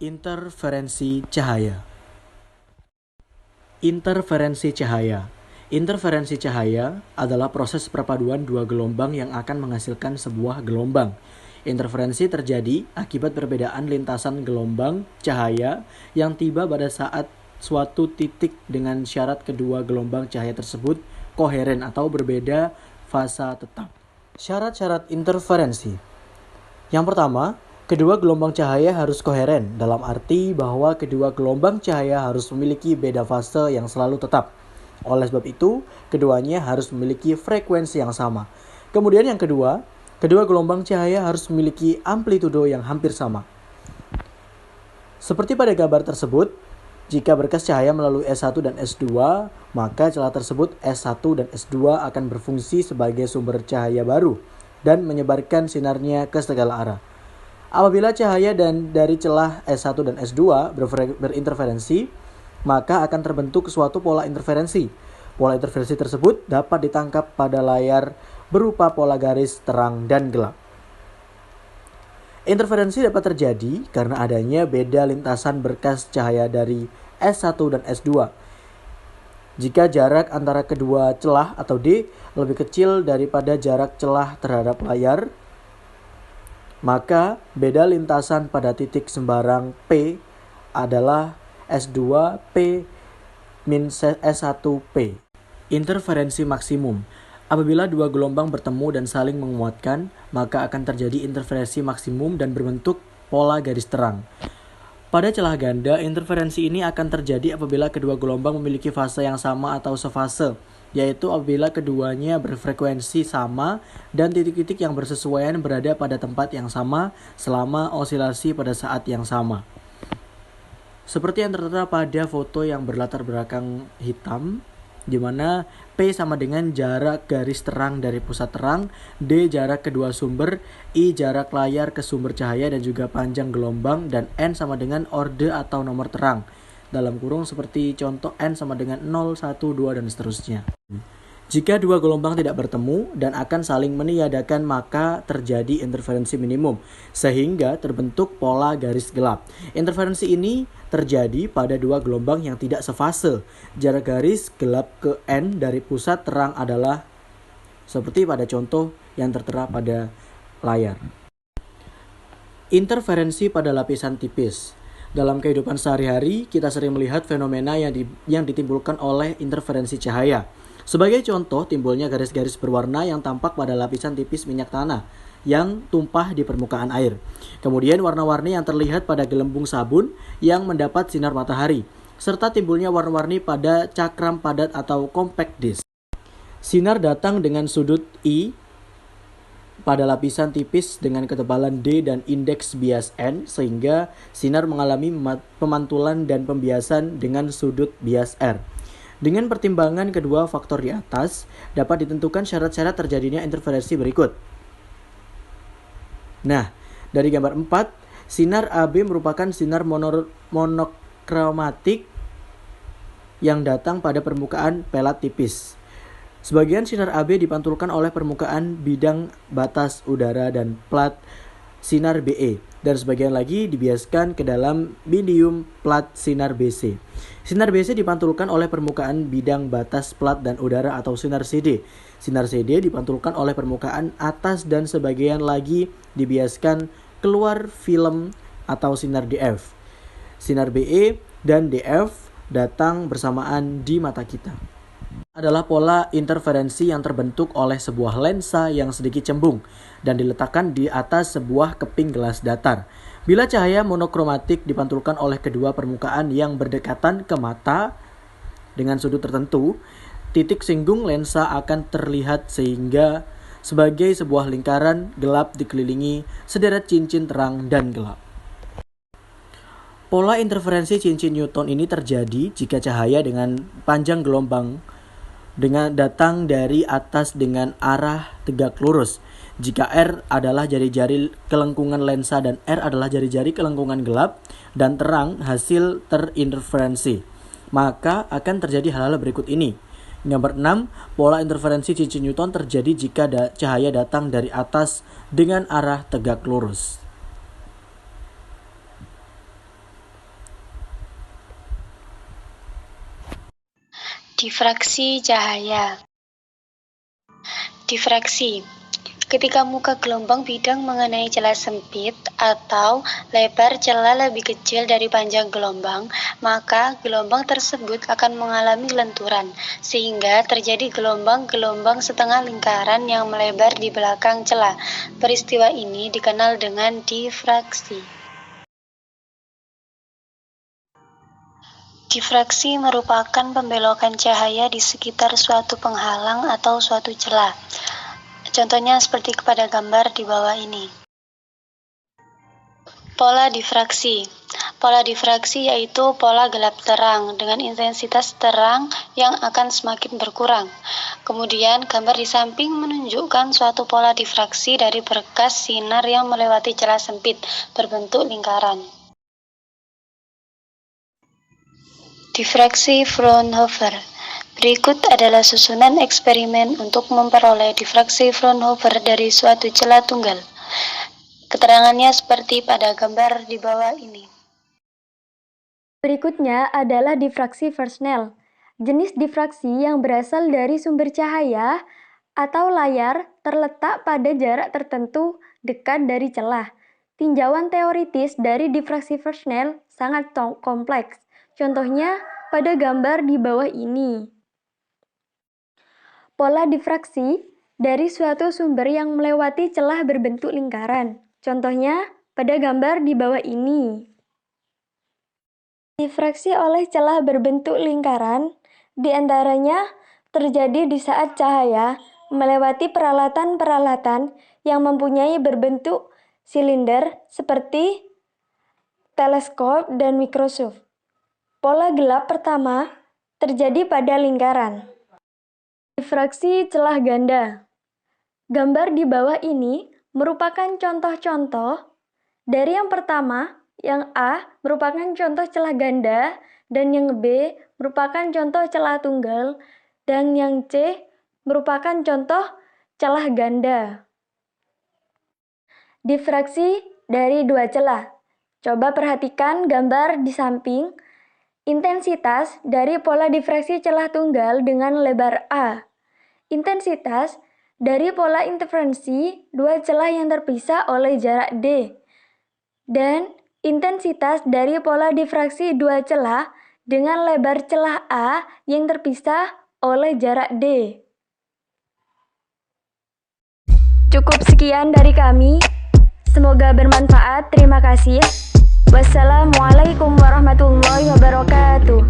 Interferensi cahaya. Interferensi cahaya. Interferensi cahaya adalah proses perpaduan dua gelombang yang akan menghasilkan sebuah gelombang. Interferensi terjadi akibat perbedaan lintasan gelombang cahaya yang tiba pada saat suatu titik dengan syarat kedua gelombang cahaya tersebut koheren atau berbeda fasa tetap. Syarat-syarat interferensi. Yang pertama, kedua gelombang cahaya harus koheren, dalam arti bahwa kedua gelombang cahaya harus memiliki beda fase yang selalu tetap. Oleh sebab itu, keduanya harus memiliki frekuensi yang sama. Kemudian yang kedua gelombang cahaya harus memiliki amplitudo yang hampir sama. Seperti pada gambar tersebut, jika berkas cahaya melalui S1 dan S2, maka celah tersebut S1 dan S2 akan berfungsi sebagai sumber cahaya baru dan menyebarkan sinarnya ke segala arah. Apabila cahaya dari celah S1 dan S2 berinterferensi, maka akan terbentuk suatu pola interferensi. Pola interferensi tersebut dapat ditangkap pada layar berupa pola garis terang dan gelap. Interferensi dapat terjadi karena adanya beda lintasan berkas cahaya dari S1 dan S2. Jika jarak antara kedua celah atau D lebih kecil daripada jarak celah terhadap layar, maka beda lintasan pada titik sembarang P adalah S2P min S1P. Interferensi maksimum. Apabila dua gelombang bertemu dan saling menguatkan, maka akan terjadi interferensi maksimum dan berbentuk pola garis terang. Pada celah ganda, interferensi ini akan terjadi apabila kedua gelombang memiliki fase yang sama atau sefase, yaitu apabila keduanya berfrekuensi sama dan titik-titik yang bersesuaian berada pada tempat yang sama selama osilasi pada saat yang sama. Seperti yang tertera pada foto yang berlatar belakang hitam, di mana P sama dengan jarak garis terang dari pusat terang, D jarak kedua sumber, I jarak layar ke sumber cahaya dan juga panjang gelombang, dan N sama dengan orde atau nomor terang. Dalam kurung seperti contoh N sama dengan 0, 1, 2, dan seterusnya. Jika dua gelombang tidak bertemu dan akan saling meniadakan, maka terjadi interferensi minimum, sehingga terbentuk pola garis gelap. Interferensi ini terjadi pada dua gelombang yang tidak sefase. Jarak garis gelap ke N dari pusat terang adalah seperti pada contoh yang tertera pada layar. Interferensi pada lapisan tipis. Dalam kehidupan sehari-hari, kita sering melihat fenomena yang ditimbulkan oleh interferensi cahaya. Sebagai contoh, timbulnya garis-garis berwarna yang tampak pada lapisan tipis minyak tanah yang tumpah di permukaan air. Kemudian warna-warni yang terlihat pada gelembung sabun yang mendapat sinar matahari, serta timbulnya warna-warni pada cakram padat atau compact disc. Sinar datang dengan sudut I pada lapisan tipis dengan ketebalan D dan indeks bias N, sehingga sinar mengalami pemantulan dan pembiasan dengan sudut bias R. Dengan pertimbangan kedua faktor di atas, dapat ditentukan syarat-syarat terjadinya interferensi berikut. Nah, dari gambar 4, sinar AB merupakan sinar monokromatik yang datang pada permukaan pelat tipis. Sebagian sinar AB dipantulkan oleh permukaan bidang batas udara dan plat sinar BE, dan sebagian lagi dibiaskan ke dalam medium plat sinar BC. Sinar BC dipantulkan oleh permukaan bidang batas plat dan udara atau sinar CD. Sinar CD dipantulkan oleh permukaan atas dan sebagian lagi dibiaskan keluar film atau sinar DF. Sinar BE dan DF datang bersamaan di mata kita. Adalah pola interferensi yang terbentuk oleh sebuah lensa yang sedikit cembung dan diletakkan di atas sebuah keping gelas datar. Bila cahaya monokromatik dipantulkan oleh kedua permukaan yang berdekatan ke mata dengan sudut tertentu, titik singgung lensa akan terlihat sehingga sebagai sebuah lingkaran gelap dikelilingi sederet cincin terang dan gelap. Pola interferensi cincin Newton ini terjadi jika cahaya dengan panjang gelombang datang dari atas dengan arah tegak lurus. Jika R adalah jari-jari kelengkungan lensa dan R adalah jari-jari kelengkungan gelap dan terang hasil terinterferensi, maka akan terjadi hal-hal berikut ini. Gambar 6, pola interferensi cincin Newton terjadi jika cahaya datang dari atas dengan arah tegak lurus. Difraksi cahaya. Difraksi. Ketika muka gelombang bidang mengenai celah sempit atau lebar celah lebih kecil dari panjang gelombang, maka gelombang tersebut akan mengalami lenturan, sehingga terjadi gelombang-gelombang setengah lingkaran yang melebar di belakang celah. Peristiwa ini dikenal dengan difraksi. Difraksi merupakan pembelokan cahaya di sekitar suatu penghalang atau suatu celah. Contohnya seperti pada gambar di bawah ini. Pola difraksi. Pola difraksi yaitu pola gelap terang dengan intensitas terang yang akan semakin berkurang. Kemudian gambar di samping menunjukkan suatu pola difraksi dari berkas sinar yang melewati celah sempit berbentuk lingkaran. Difraksi Fraunhofer. Berikut adalah susunan eksperimen untuk memperoleh difraksi Fraunhofer dari suatu celah tunggal. Keterangannya seperti pada gambar di bawah ini. Berikutnya adalah difraksi Fresnel. Jenis difraksi yang berasal dari sumber cahaya atau layar terletak pada jarak tertentu dekat dari celah. Tinjauan teoritis dari difraksi Fresnel sangat kompleks. Contohnya pada gambar di bawah ini. Pola difraksi dari suatu sumber yang melewati celah berbentuk lingkaran. Contohnya pada gambar di bawah ini. Difraksi oleh celah berbentuk lingkaran diantaranya terjadi di saat cahaya melewati peralatan-peralatan yang mempunyai berbentuk silinder seperti teleskop dan mikroskop. Pola gelap pertama terjadi pada lingkaran. Difraksi celah ganda. Gambar di bawah ini merupakan contoh-contoh dari yang pertama, yang A merupakan contoh celah ganda dan yang B merupakan contoh celah tunggal dan yang C merupakan contoh celah ganda. Difraksi dari dua celah. Coba perhatikan gambar di samping. Intensitas dari pola difraksi celah tunggal dengan lebar A. Intensitas dari pola interferensi dua celah yang terpisah oleh jarak D. Dan intensitas dari pola difraksi dua celah dengan lebar celah A yang terpisah oleh jarak D. Cukup sekian dari kami. Semoga bermanfaat. Terima kasih. Wassalamualaikum warahmatullahi wabarakatuh.